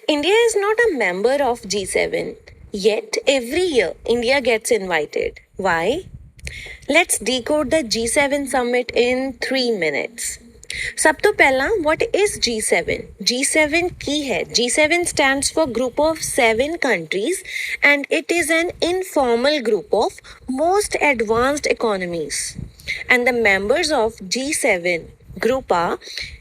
India is not a member of G7, yet every year India gets invited. Why? Let's decode the G7 summit in 3 minutes. सब तो पहला what is G7? G7 की है. G7 stands for group of 7 countries and it is an informal group of most advanced economies. And the members of G7 group are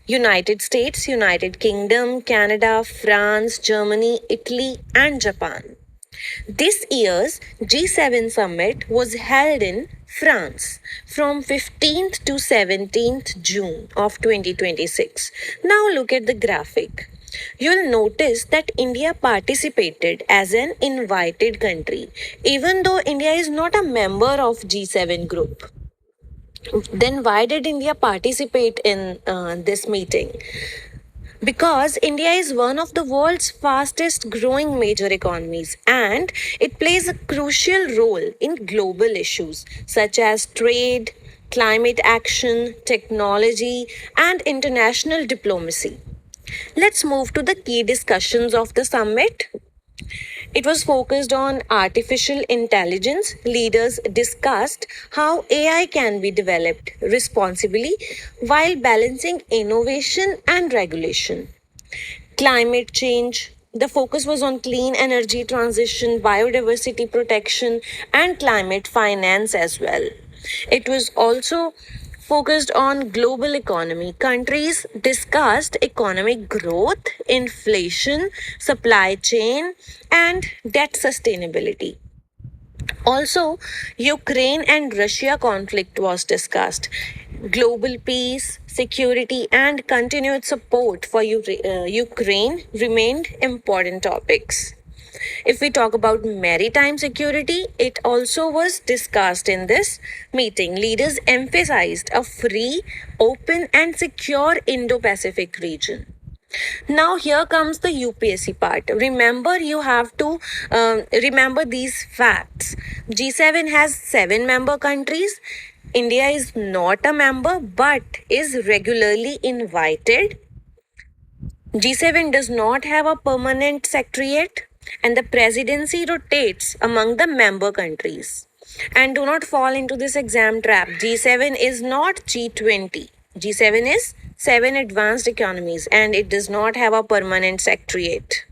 United States, United Kingdom, Canada, France, Germany, Italy and Japan. This year's G7 summit was held in France from 15th to 17th June of 2026. Now look at the graphic. You'll notice that India participated as an invited country, even though India is not a member of G7 group. Then why did India participate in this meeting? Because India is one of the world's fastest growing major economies and it plays a crucial role in global issues such as trade, climate action, technology, and international diplomacy. Let's move to the key discussions of the summit. It was focused on artificial intelligence. Leaders discussed how AI can be developed responsibly while balancing innovation and regulation. Climate change. The focus was on clean energy transition, biodiversity protection, and climate finance as well. It was also focused on global economy. Countries discussed economic growth, inflation, supply chain, and debt sustainability. Also, Ukraine and Russia conflict was discussed. Global peace, security, and continued support for Ukraine remained important topics. If we talk about maritime security, it also was discussed in this meeting. Leaders emphasized a free, open, and secure Indo Pacific region. Now, here comes the UPSC part. Remember, you have to remember these facts. G7 has 7 member countries. India is not a member but is regularly invited. G7 does not have a permanent secretariat and the presidency rotates among the member countries. And do not fall into this exam trap. G7 is not G20. G7 is 7 advanced economies and it does not have a permanent secretariat.